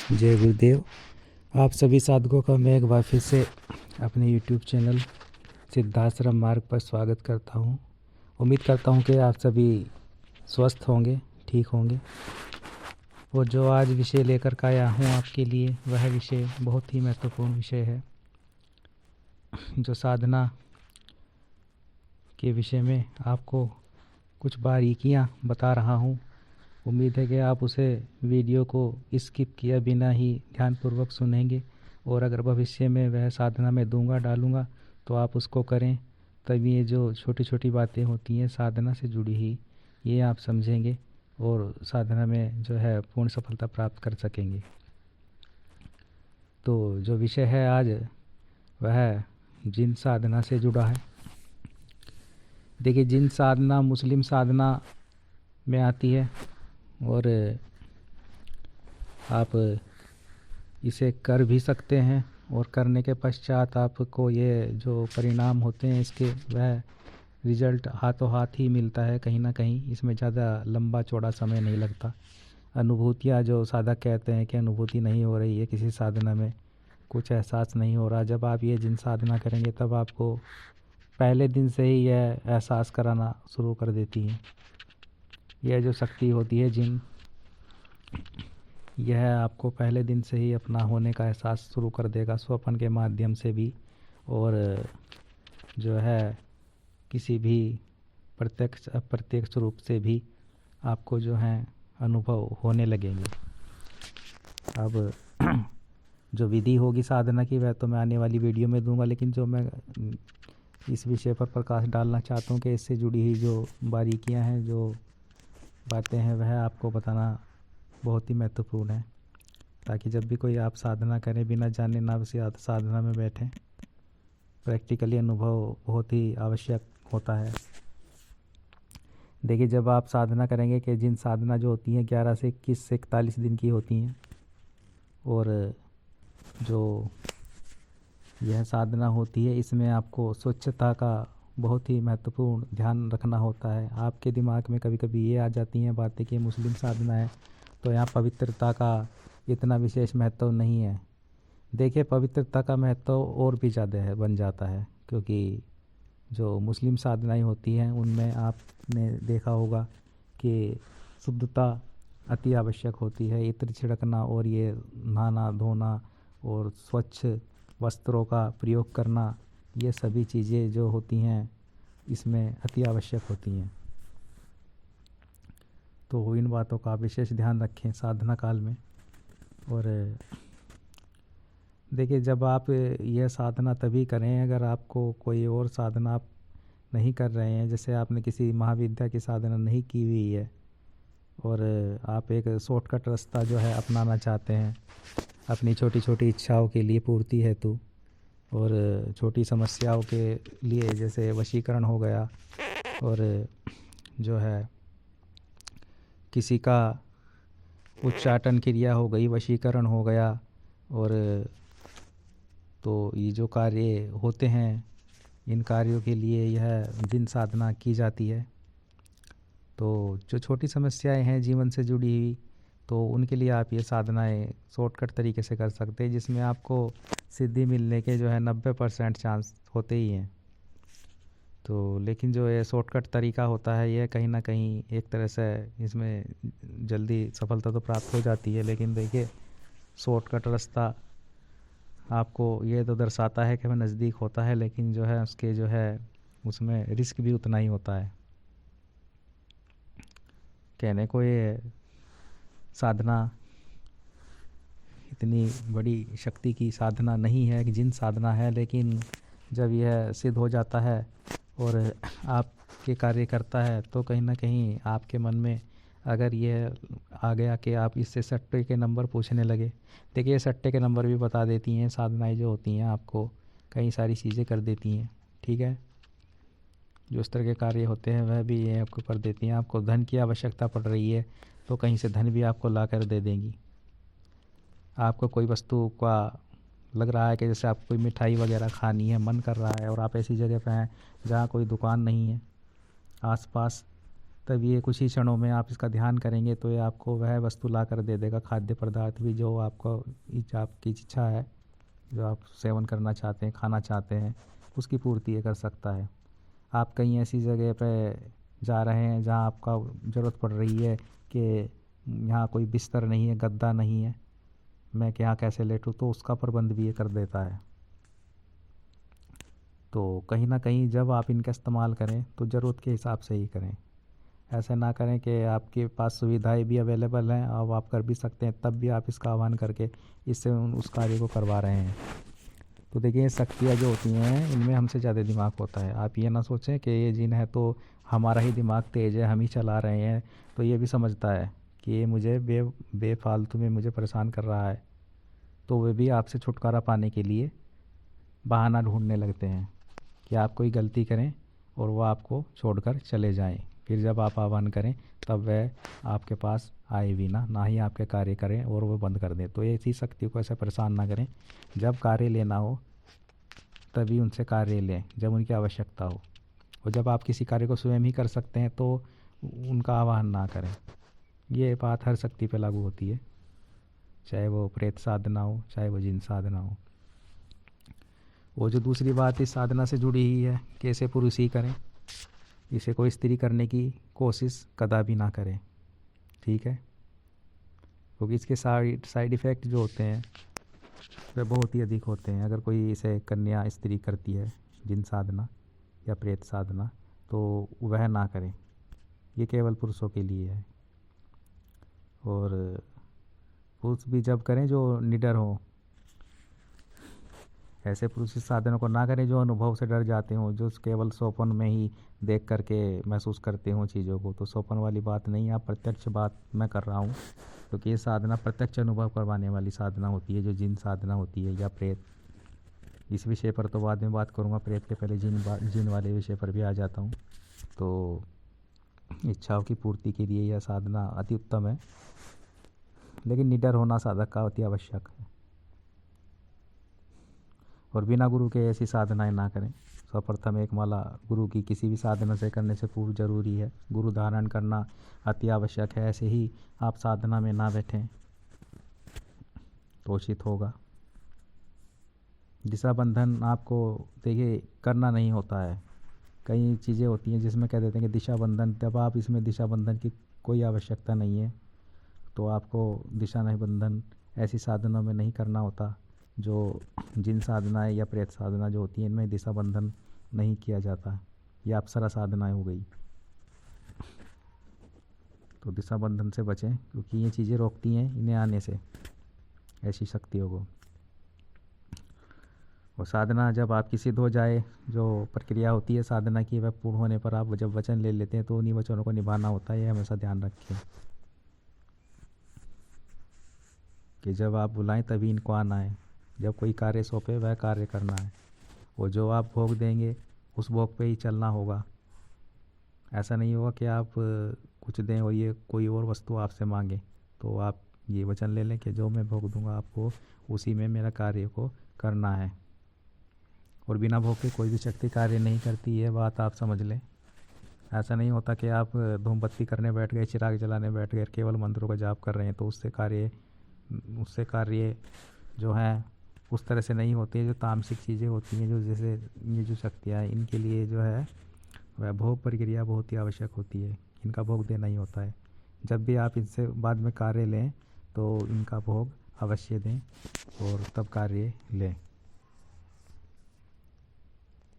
जय गुरुदेव। आप सभी साधकों का मैं एक बार फिर से अपने YouTube चैनल सिद्धाश्रम मार्ग पर स्वागत करता हूं। उम्मीद करता हूं कि आप सभी स्वस्थ होंगे, ठीक होंगे। और जो आज विषय लेकर के आया हूं आपके लिए, वह विषय बहुत ही महत्वपूर्ण विषय है, जो साधना के विषय में आपको कुछ बारीकियां बता रहा हूं। उम्मीद है कि आप उसे वीडियो को स्किप किए बिना ही ध्यानपूर्वक सुनेंगे, और अगर भविष्य में वह साधना में दूंगा डालूंगा तो आप उसको करें। तभी ये जो छोटी छोटी बातें होती हैं साधना से जुड़ी ही, ये आप समझेंगे और साधना में जो है पूर्ण सफलता प्राप्त कर सकेंगे। तो जो विषय है आज, वह जिन साधना से जुड़ा है। देखिए, जिन साधना मुस्लिम साधना में आती है, और आप इसे कर भी सकते हैं, और करने के पश्चात आपको ये जो परिणाम होते हैं इसके, वह रिज़ल्ट हाथों हाथ ही मिलता है। कहीं ना कहीं इसमें ज़्यादा लंबा चौड़ा समय नहीं लगता। अनुभूतियाँ, जो साधक कहते हैं कि अनुभूति नहीं हो रही है किसी साधना में, कुछ एहसास नहीं हो रहा, जब आप ये जिन साधना करेंगे तब आपको पहले दिन से ही यह एहसास कराना शुरू कर देती हैं। यह जो शक्ति होती है जिन, यह आपको पहले दिन से ही अपना होने का एहसास शुरू कर देगा, स्वप्न के माध्यम से भी, और जो है किसी भी प्रत्यक्ष अप्रत्यक्ष रूप से भी आपको जो है अनुभव होने लगेंगे। अब जो विधि होगी साधना की, वह तो मैं आने वाली वीडियो में दूंगा, लेकिन जो मैं इस विषय पर प्रकाश डालना चाहता हूँ कि इससे जुड़ी हुई जो बारीकियाँ हैं, जो बातें हैं, वह आपको बताना बहुत ही महत्वपूर्ण है, ताकि जब भी कोई आप साधना करें, बिना जाने ना साधना में बैठें। प्रैक्टिकली अनुभव बहुत ही आवश्यक होता है। देखिए, जब आप साधना करेंगे कि जिन साधना जो होती हैं 11 से 21 से 41 दिन की होती हैं, और जो यह साधना होती है इसमें आपको स्वच्छता का बहुत ही महत्वपूर्ण ध्यान रखना होता है। आपके दिमाग में कभी कभी ये आ जाती हैं बातें कि मुस्लिम साधना है तो यहाँ पवित्रता का इतना विशेष महत्व नहीं है। देखिए, पवित्रता का महत्व और भी ज़्यादा है, बन जाता है, क्योंकि जो मुस्लिम साधनाएं होती हैं उनमें आपने देखा होगा कि शुद्धता अति आवश्यक होती है। इत्र छिड़कना और ये नहाना धोना और स्वच्छ वस्त्रों का प्रयोग करना, ये सभी चीज़ें जो होती हैं इसमें अति आवश्यक होती हैं। तो इन बातों का विशेष ध्यान रखें साधना काल में। और देखिए, जब आप यह साधना तभी करें अगर आपको कोई और साधना आप नहीं कर रहे हैं, जैसे आपने किसी महाविद्या की साधना नहीं की हुई है और आप एक शॉर्टकट रास्ता जो है अपनाना चाहते हैं अपनी छोटी छोटी इच्छाओं के लिए पूर्ति हेतु, और छोटी समस्याओं के लिए, जैसे वशीकरण हो गया, और जो है किसी का उच्चाटन क्रिया हो गई, वशीकरण हो गया, और तो ये जो कार्य होते हैं, इन कार्यों के लिए यह दिन साधना की जाती है। तो जो छोटी समस्याएं हैं जीवन से जुड़ी हुई, तो उनके लिए आप ये साधनाएं शॉर्टकट तरीके से कर सकते हैं, जिसमें आपको सिद्धि मिलने के जो है 90% चांस होते ही हैं। तो लेकिन जो ये शॉर्टकट तरीका होता है, यह कहीं ना कहीं एक तरह से इसमें जल्दी सफलता तो प्राप्त हो जाती है, लेकिन देखिए, शॉर्टकट रास्ता आपको ये तो दर्शाता है कि वह नज़दीक होता है, लेकिन जो है उसके जो है उसमें रिस्क भी उतना ही होता है। कहने को ये साधना इतनी बड़ी शक्ति की साधना नहीं है कि जिन साधना है, लेकिन जब यह सिद्ध हो जाता है और आपके कार्य करता है, तो कहीं ना कहीं आपके मन में अगर यह आ गया कि आप इससे सट्टे के नंबर पूछने लगे। देखिए, सट्टे के नंबर भी बता देती हैं साधनाएं जो होती हैं, आपको कई सारी चीज़ें कर देती हैं। ठीक है, जो इस तरह के कार्य होते हैं वह भी ये आपको कर देती हैं। आपको धन की आवश्यकता पड़ रही है तो कहीं से धन भी आपको ला कर दे देंगी। आपको कोई वस्तु का लग रहा है कि जैसे आपको कोई मिठाई वगैरह खानी है, मन कर रहा है, और आप ऐसी जगह पे हैं जहाँ कोई दुकान नहीं है आसपास, तब ये कुछ ही क्षणों में आप इसका ध्यान करेंगे तो ये आपको वह वस्तु ला कर दे देगा, खाद्य पदार्थ भी जो आपको आपकी इच्छा है, जो आप सेवन करना चाहते हैं, खाना चाहते हैं, उसकी पूर्ति ये कर सकता है। आप कहीं ऐसी जगह पे जा रहे हैं जहाँ आपका ज़रूरत पड़ रही है कि यहाँ कोई बिस्तर नहीं है, गद्दा नहीं है, मैं यहाँ कैसे लेटूँ, तो उसका प्रबंध भी ये कर देता है। तो कहीं ना कहीं जब आप इनका इस्तेमाल करें तो ज़रूरत के हिसाब से ही करें। ऐसे ना करें कि आपके पास सुविधाएं भी अवेलेबल हैं और आप कर भी सकते हैं, तब भी आप इसका आह्वान करके इससे उस कार्य को करवा रहे हैं। तो देखिए, ये शक्तियाँ जो होती हैं इनमें हमसे ज़्यादा दिमाग होता है। आप ये ना सोचें कि ये जिन है तो हमारा ही दिमाग तेज़ है, हम ही चला रहे हैं। तो ये भी समझता है कि ये मुझे बेफालतू में मुझे परेशान कर रहा है, तो वे भी आपसे छुटकारा पाने के लिए बहाना ढूंढने लगते हैं कि आप कोई गलती करें और वो आपको छोड़कर चले जाएं। फिर जब आप आह्वान करें तब वह आपके पास आए भी ना ही आपके कार्य करें और वो बंद कर दें। तो ऐसी शक्ति को ऐसे परेशान ना करें। जब कार्य लेना हो तभी उनसे कार्य लें, जब उनकी आवश्यकता हो। और जब आप किसी कार्य को स्वयं ही कर सकते हैं तो उनका आह्वान ना करें। ये बात हर शक्ति पे लागू होती है, चाहे वो प्रेत साधना हो, चाहे वो जिन साधना हो। वो जो दूसरी बात इस साधना से जुड़ी ही है कि इसे पुरुष ही करें, इसे कोई स्त्री करने की कोशिश कदापि ना करें, ठीक है। क्योंकि इसके साइड इफ़ेक्ट जो होते हैं वे बहुत ही अधिक होते हैं। अगर कोई इसे कन्या स्त्री करती है, जिन साधना या प्रेत साधना, तो वह ना करें। ये केवल पुरुषों के लिए है। और पुरुष भी जब करें जो निडर हो, ऐसे पुरुष इस साधनों को ना करें जो अनुभव से डर जाते हों, जो केवल सोपन में ही देख करके महसूस करते हों चीज़ों को। तो सोपन वाली बात नहीं, आप प्रत्यक्ष बात मैं कर रहा हूँ, क्योंकि ये साधना प्रत्यक्ष अनुभव करवाने वाली साधना होती है, जो जिन साधना होती है या प्रेत। इस विषय पर तो बाद में बात करूँगा, प्रेत के पहले जिन वाले विषय पर भी आ जाता हूँ। तो इच्छाओं की पूर्ति के लिए यह साधना अति उत्तम है, लेकिन निडर होना साधक का अति आवश्यक है। और बिना गुरु के ऐसी साधनाएं ना करें। सर्वप्रथम एक माला गुरु की किसी भी साधना से करने से पूर्व जरूरी है। गुरु धारण करना अति आवश्यक है। ऐसे ही आप साधना में ना बैठें तो उचित होगा। दिशा बंधन आपको देखिए करना नहीं होता है। कई चीज़ें होती हैं जिसमें कह देते हैं कि दिशा बंधन, जब आप इसमें दिशा बंधन की कोई आवश्यकता नहीं है, तो आपको दिशा नहीं बंधन ऐसी साधनों में नहीं करना होता। जो जिन साधनाएं या प्रेत साधना जो होती हैं इनमें दिशा बंधन नहीं किया जाता। ये अप्सरा साधनाएं हो गई। तो दिशा बंधन से बचें, क्योंकि ये चीज़ें रोकती हैं इन्हें आने से, ऐसी शक्तियों को। और साधना जब आपकी सिद्ध हो जाए, जो प्रक्रिया होती है साधना की, वह पूर्ण होने पर आप जब वचन ले लेते हैं तो उन्हीं वचनों को निभाना होता है। ये हमेशा ध्यान रखें कि जब आप बुलाएं तभी इनको आना है। जब कोई कार्य सौंपे वह कार्य करना है, और जो आप भोग देंगे उस भोग पे ही चलना होगा। ऐसा नहीं होगा कि आप कुछ दें और ये कोई और वस्तु आपसे मांगे, तो आप ये वचन ले लें कि जो मैं भोग दूंगा आपको उसी में मेरा कार्य को करना है। और बिना भोग के कोई भी शक्ति कार्य नहीं करती, है बात आप समझ लें। ऐसा नहीं होता कि आप धूमबत्ती करने बैठ गए, चिराग जलाने बैठ गए, केवल मंत्रों का जाप कर रहे हैं तो उससे कार्य जो है उस तरह से नहीं होती है। जो तामसिक चीज़ें होती हैं, जो जैसे ये जो शक्तियाँ हैं, इनके लिए जो है वह भोग प्रक्रिया बहुत ही आवश्यक होती है। इनका भोग देना ही होता है। जब भी आप इनसे बाद में कार्य लें तो इनका भोग अवश्य दें और तब कार्य लें।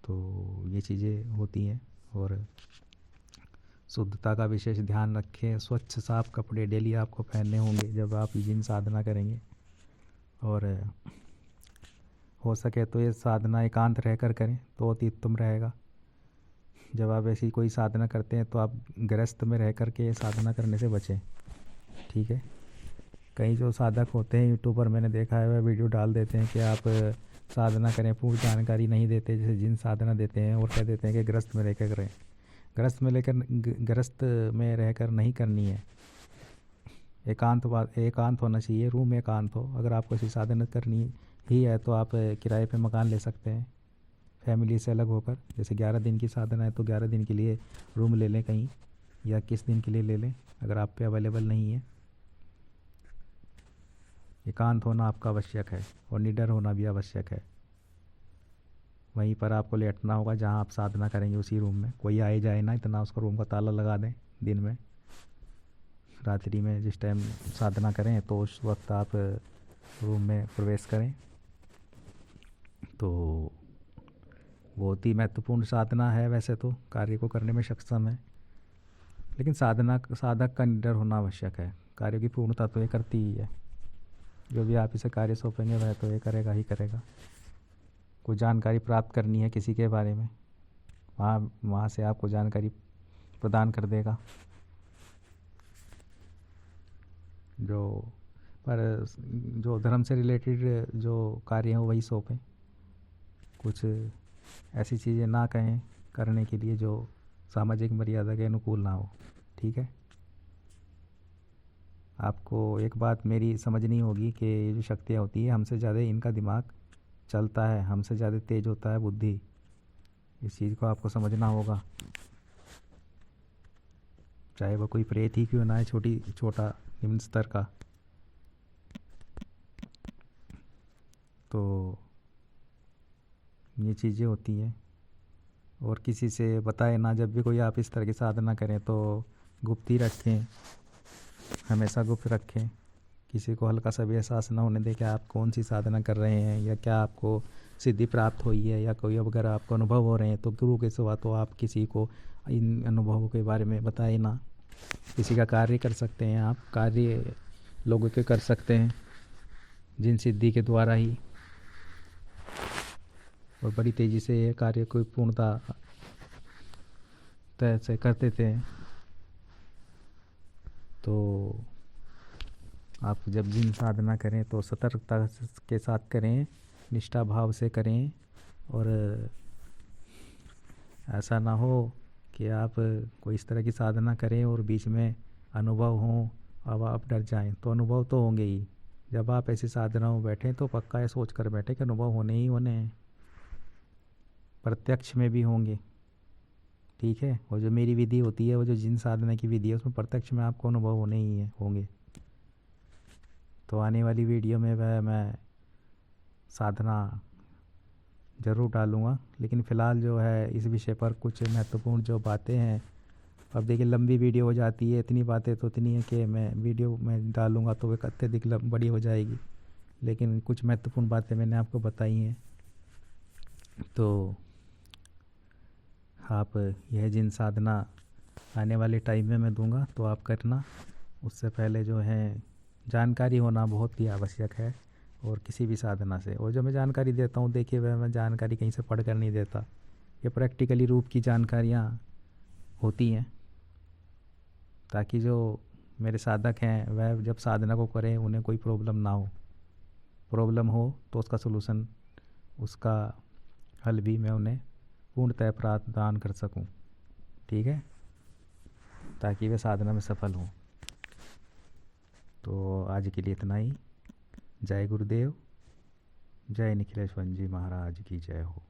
तो ये चीज़ें होती हैं। और शुद्धता का विशेष ध्यान रखें। स्वच्छ साफ कपड़े डेली आपको पहनने होंगे जब आप जिन साधना करेंगे। और हो सके तो ये साधना एकांत रहकर करें तो अति उत्तम रहेगा। जब आप ऐसी कोई साधना करते हैं तो आप गृहस्थ में रह कर के साधना करने से बचें, ठीक है। कई जो साधक होते हैं यूट्यूबर, मैंने देखा है, वह वीडियो डाल देते हैं कि आप साधना करें, पूरी जानकारी नहीं देते, जैसे जिन साधना देते हैं और कह देते हैं कि गृहस्थ में रहकर करें। गृहस्थ में रहकर नहीं करनी है। एकांत होना चाहिए, रूम एकांत हो। अगर आपको ऐसी साधना करनी ही है तो आप किराए पे मकान ले सकते हैं फैमिली से अलग होकर। जैसे 11 दिन की साधना है तो 11 दिन के लिए रूम ले लें कहीं, या किस दिन के लिए ले लें अगर आप पे अवेलेबल नहीं है। एकांत होना आपका आवश्यक है और निडर होना भी आवश्यक है। वहीं पर आपको लेटना होगा जहां आप साधना करेंगे, उसी रूम में। कोई आए जाए ना, इतना उसका रूम का ताला लगा दें। दिन में, रात्रि में जिस टाइम साधना करें तो उस वक्त आप रूम में प्रवेश करें। तो बहुत ही महत्वपूर्ण साधना है। वैसे तो कार्य को करने में सक्षम है, लेकिन साधक का निडर होना आवश्यक है। कार्य की पूर्णता तो ये करती ही है। जो भी आप इसे कार्य सौंपेंगे वह तो ये करेगा ही करेगा। कोई जानकारी प्राप्त करनी है किसी के बारे में, वहाँ से आपको जानकारी प्रदान कर देगा। जो धर्म से रिलेटेड जो कार्य हैं वही सौंपें। कुछ ऐसी चीज़ें ना कहें करने के लिए जो सामाजिक मर्यादा के अनुकूल ना हो। ठीक है। आपको एक बात मेरी समझनी होगी कि ये जो शक्तियाँ होती है, हमसे ज़्यादा इनका दिमाग चलता है, हमसे ज़्यादा तेज होता है बुद्धि। इस चीज़ को आपको समझना होगा। चाहे वह कोई प्रेत ही क्यों ना है, छोटा निम्न स्तर का। तो ये चीज़ें होती हैं। और किसी से बताए ना, जब भी कोई आप इस तरह की साधना करें तो गुप्त ही रखें, हमेशा गुप्त रखें। किसी को हल्का सा भी एहसास ना होने दें कि आप कौन सी साधना कर रहे हैं या क्या आपको सिद्धि प्राप्त हुई है या कोई अगर आपको अनुभव हो रहे हैं तो गुरु के सिवा तो आप किसी को इन अनुभवों के बारे में बताए ना। किसी का कार्य कर सकते हैं आप, कार्य लोगों के कर सकते हैं जिन सिद्धि के द्वारा ही, और बड़ी तेज़ी से ये कार्य को पूर्णता तय से करते थे। तो आप जब जिन साधना करें तो सतर्कता के साथ करें, निष्ठा भाव से करें। और ऐसा ना हो कि आप कोई इस तरह की साधना करें और बीच में अनुभव हों, अब आप डर जाएं। तो अनुभव तो होंगे ही। जब आप ऐसी साधना में बैठें तो पक्का ये सोच कर बैठे कि अनुभव होने ही होने हैं, प्रत्यक्ष में भी होंगे। ठीक है। और जो मेरी विधि होती है, वो जो जिन साधना की विधि है, उसमें प्रत्यक्ष में आपको अनुभव होने ही होंगे। तो आने वाली वीडियो में वह मैं साधना ज़रूर डालूँगा, लेकिन फ़िलहाल जो है इस विषय पर कुछ महत्वपूर्ण जो बातें हैं, अब देखिए लंबी वीडियो हो जाती है, इतनी बातें तो इतनी है कि मैं वीडियो में डालूँगा तो एक अत्यधिक बड़ी हो जाएगी। लेकिन कुछ महत्वपूर्ण बातें मैंने आपको बताई हैं। तो आप यह जिन साधना आने वाले टाइम में मैं दूंगा तो आप करना। उससे पहले जो है जानकारी होना बहुत ही आवश्यक है, और किसी भी साधना से। और जो मैं जानकारी देता हूँ, देखिए वह मैं जानकारी कहीं से पढ़ कर नहीं देता। ये प्रैक्टिकली रूप की जानकारियाँ होती हैं, ताकि जो मेरे साधक हैं वह जब साधना को करें उन्हें कोई प्रॉब्लम ना हो। प्रॉब्लम हो तो उसका सलूशन, उसका हल भी मैं उन्हें पूर्णतः प्रदान कर सकूं। ठीक है, ताकि वे साधना में सफल हों। तो आज के लिए इतना ही। जय गुरुदेव, जय निखिलेश्वर जी महाराज की जय हो।